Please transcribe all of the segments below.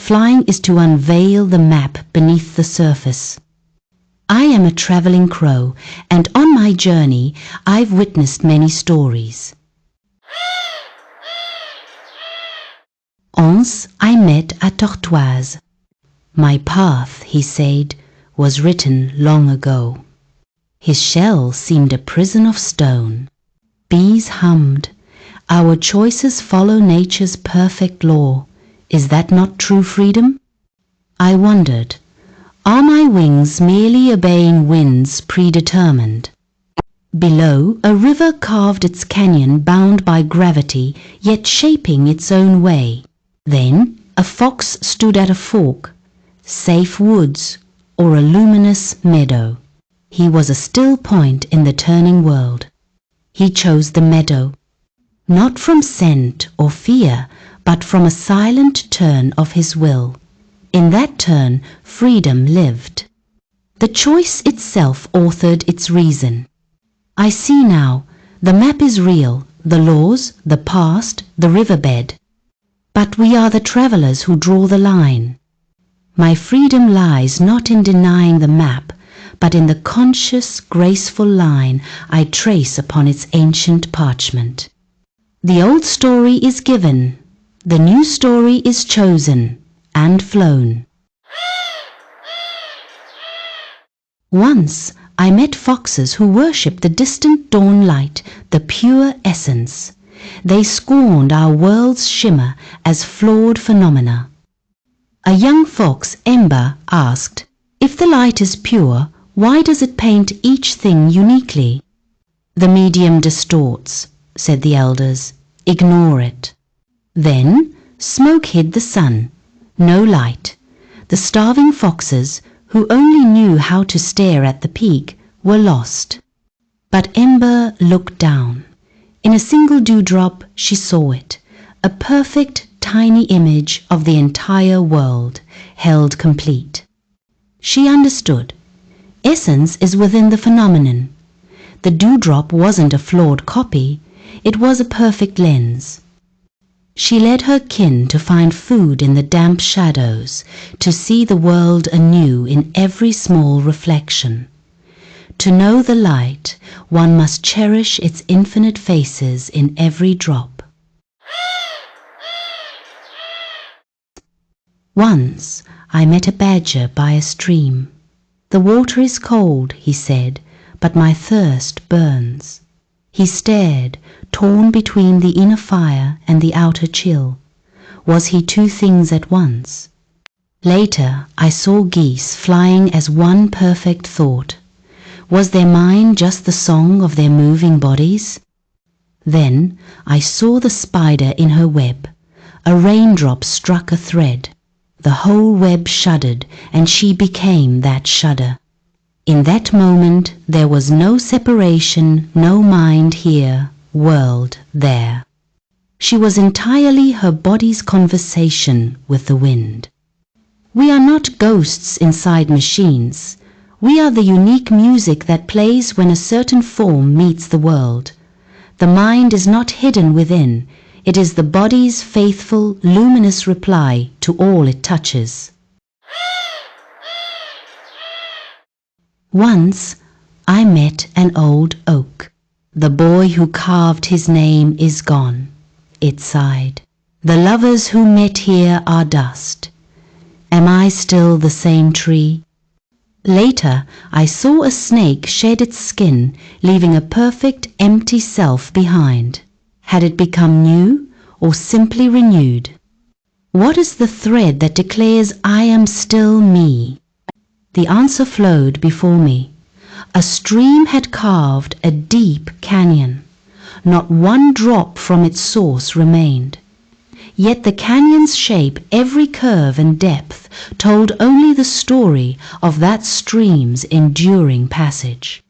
Flying is to unveil the map beneath the surface. I am a traveling crow, and on my journey I've witnessed many stories. Once I met a tortoise. My path, he said, was written long ago. His shell seemed a prison of stone. Bees hummed. Our choices follow nature's perfect law. Is that not true freedom? I wondered, are my wings merely obeying winds predetermined? Below, a river carved its canyon bound by gravity, yet shaping its own way. Then a fox stood at a fork, safe woods or a luminous meadow. He was a still point in the turning world. He chose the meadow, not from scent or fear, but from a silent turn of his will. In that turn, freedom lived. The choice itself authored its reason. I see now, the map is real, the laws, the past, the riverbed. But we are the travelers who draw the line. My freedom lies not in denying the map, but in the conscious, graceful line I trace upon its ancient parchment. The old story is given, the new story is chosen and flown. Once I met foxes who worshipped the distant dawn light, the pure essence. They scorned our world's shimmer as flawed phenomena. A young fox, Ember, asked, if the light is pure, why does it paint each thing uniquely? The medium distorts, said the elders. Ignore it. Then smoke hid the sun. No light. The starving foxes, who only knew how to stare at the peak, were lost. But Ember looked down. In a single dewdrop she saw it, a perfect tiny image of the entire world, held complete. She understood. Essence is within the phenomenon. The dewdrop wasn't a flawed copy, it was a perfect lens. She led her kin to find food in the damp shadows, to see the world anew in every small reflection. To know the light, one must cherish its infinite faces in every drop. Once I met a badger by a stream. The water is cold, he said, but my thirst burns. He stared, torn between the inner fire and the outer chill. Was he two things at once? Later I saw geese flying as one perfect thought. Was their mind just the song of their moving bodies? Then I saw the spider in her web. A raindrop struck a thread. The whole web shuddered, and she became that shudder. In that moment there was no separation, no mind here, world there. She was entirely her body's conversation with the wind. We are not ghosts inside machines. We are the unique music that plays when a certain form meets the world. The mind is not hidden within. It is the body's faithful, luminous reply to all it touches. Once I met an old oak. The boy who carved his name is gone, it sighed. The lovers who met here are dust. Am I still the same tree? Later I saw a snake shed its skin, leaving a perfect empty self behind. Had it become new or simply renewed? What is the thread that declares I am still me? The answer flowed before me. A stream had carved a deep canyon. Not one drop from its source remained. Yet the canyon's shape, every curve and depth, told only the story of that stream's enduring passage.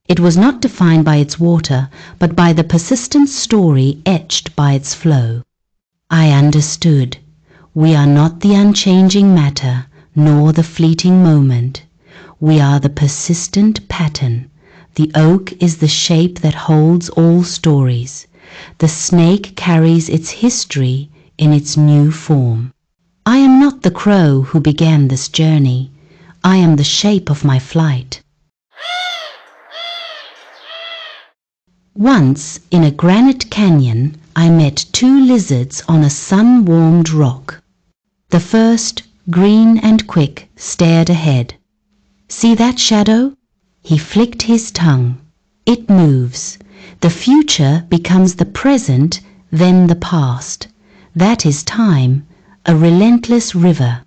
It was not defined by its water, but by the persistent story etched by its flow. I understood. We are not the unchanging matter, nor the fleeting moment. We are the persistent pattern. The oak is the shape that holds all stories. The snake carries its history in its new form. I am not the the crow who began this journey. I am the shape of my flight. Once, in a granite canyon, I met two lizards on a sun-warmed rock. The first, green and quick, stared ahead. See that shadow? He flicked his tongue. It moves. The future becomes the present, then the past. That is time, a relentless river.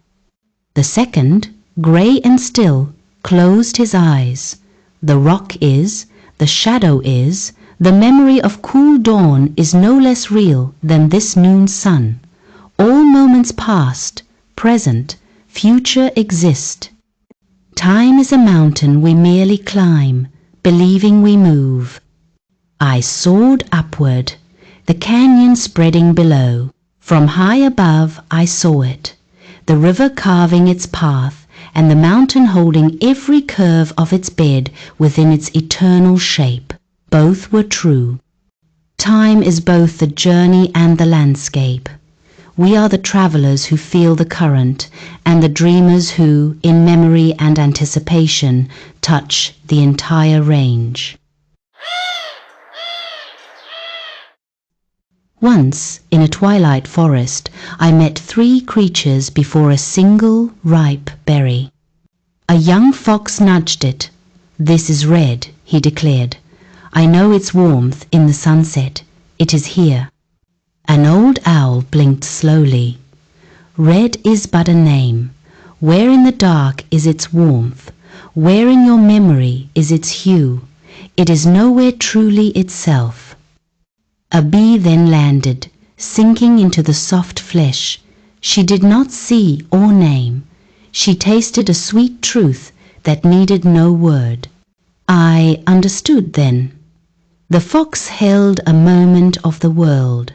The second, grey and still, closed his eyes. The rock is, the shadow is, the memory of cool dawn is no less real than this noon sun. All moments past, present, future exist. Time is a mountain we merely climb, believing we move. I soared upward, the canyon spreading below. From high above I saw it, the river carving its path, and the mountain holding every curve of its bed within its eternal shape. Both were true. Time is both the journey and the landscape. We are the travelers who feel the current, and the dreamers who, in memory and anticipation, touch the entire range. Once, in a twilight forest, I met three creatures before a single ripe berry. A young fox nudged it. "This is red," he declared. "I know its warmth in the sunset. It is here." An old owl blinked slowly. Red is but a name. Where in the dark is its warmth? Where in your memory is its hue? It is nowhere truly itself. A bee then landed, sinking into the soft flesh. She did not see or name. She tasted a sweet truth that needed no word. I understood then. The fox held a moment of the world.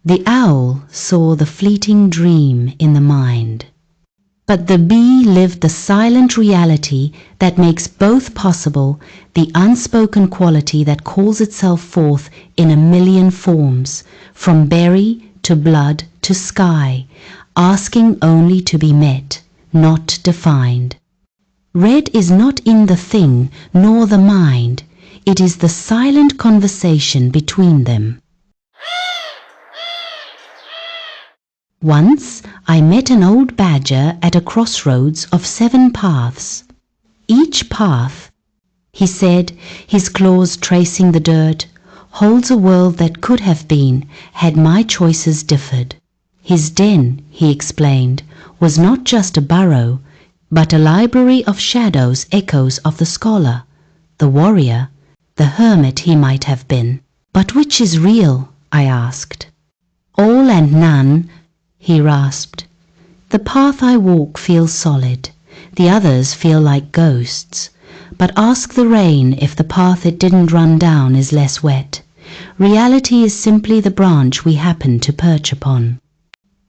The owl saw the fleeting dream in the mind. But the bee lived the silent reality that makes both possible, the unspoken quality that calls itself forth in a million forms, from berry to blood to sky, asking only to be met, not defined. Red is not in the thing nor the mind. It is the silent conversation between them. Once I met an old badger at a crossroads of 7 paths. Each path, he said, his claws tracing the dirt, holds a world that could have been had my choices differed. His den, he explained, was not just a burrow, but a library of shadows, echoes of the scholar, the warrior, the hermit he might have been. But which is real? I asked. All and none, he rasped. The path I walk feels solid, the others feel like ghosts. But ask the rain if the path it didn't run down is less wet. Reality is simply the branch we happen to perch upon.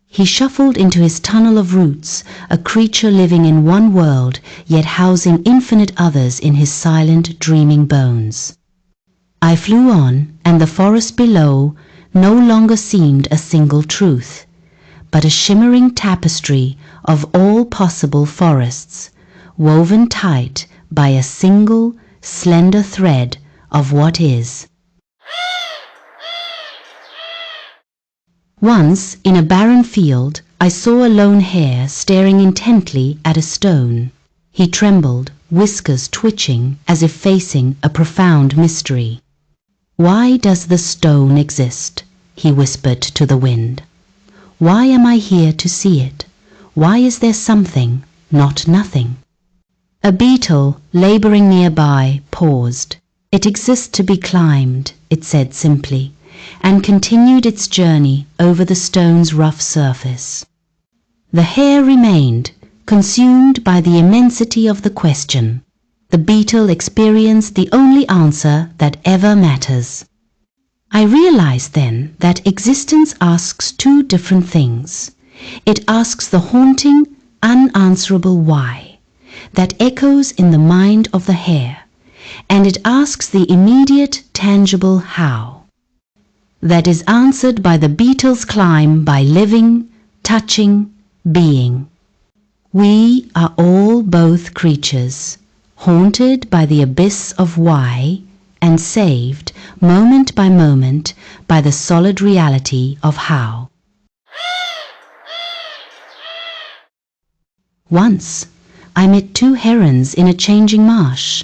He shuffled into his tunnel of roots, a creature living in one world, yet housing infinite others in his silent, dreaming bones. I flew on, and the forest below no longer seemed a single truth, but a shimmering tapestry of all possible forests, woven tight by a single, slender thread of what is. Once, in a barren field, I saw a lone hare staring intently at a stone. He trembled, whiskers twitching as if facing a profound mystery. "Why does the stone exist?" he whispered to the wind. "Why am I here to see it? Why is there something, not nothing?" A beetle, laboring nearby, paused. "It exists to be climbed," it said simply, and continued its journey over the stone's rough surface. The hare remained, consumed by the immensity of the question. The beetle experienced the only answer that ever matters. I realized then that existence asks two different things. It asks the haunting, unanswerable why, that echoes in the mind of the hare, and it asks the immediate, tangible how, that is answered by the beetle's climb by living, touching, being. We are all both creatures, haunted by the abyss of why, and saved, moment by moment, by the solid reality of how. Once I met two herons in a changing marsh.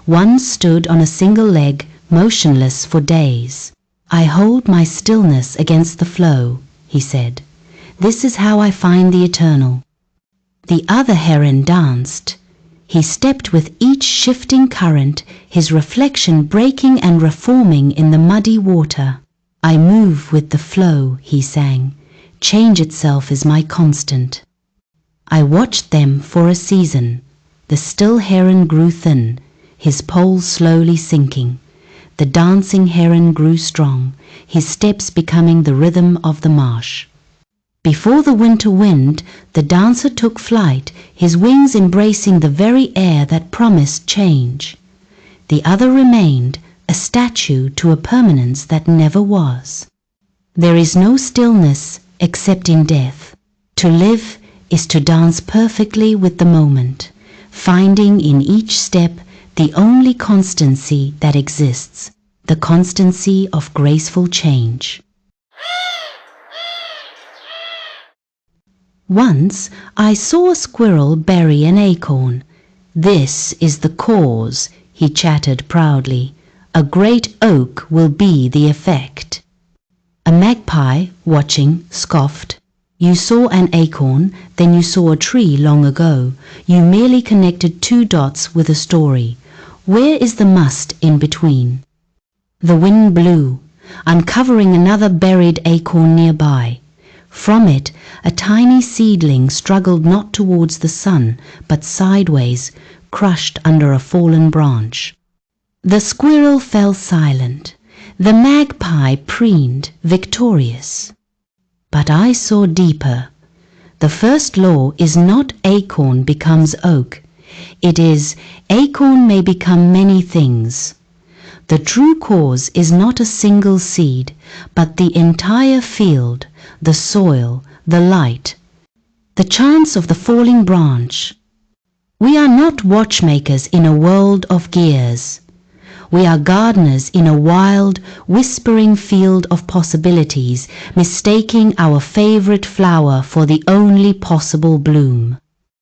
One stood on a single leg, motionless for days. "I hold my stillness against the flow," he said. "This is how I find the eternal." The other heron danced. He stepped with each shifting current, his reflection breaking and reforming in the muddy water. "I move with the flow," he sang. "Change itself is my constant." I watched them for a season. The still heron grew thin, his pole slowly sinking. The dancing heron grew strong, his steps becoming the rhythm of the marsh. Before the winter wind, the dancer took flight, his wings embracing the very air that promised change. The other remained, a statue to a permanence that never was. There is no stillness except in death. To live is to dance perfectly with the moment, finding in each step the only constancy that exists, the constancy of graceful change. Once I saw a squirrel bury an acorn. "This is the cause," he chattered proudly. "A great oak will be the effect." A magpie, watching, scoffed. "You saw an acorn, then you saw a tree long ago. You merely connected two dots with a story. Where is the must in between?" The wind blew, uncovering another buried acorn nearby. From it, a tiny seedling struggled not towards the sun, but sideways, crushed under a fallen branch. The squirrel fell silent. The magpie preened, victorious. But I saw deeper. The first law is not acorn becomes oak. It is acorn may become many things. The true cause is not a single seed, but the entire field, the soil, the light, the chance of the falling branch. We are not watchmakers in a world of gears. We are gardeners in a wild, whispering field of possibilities, mistaking our favorite flower for the only possible bloom.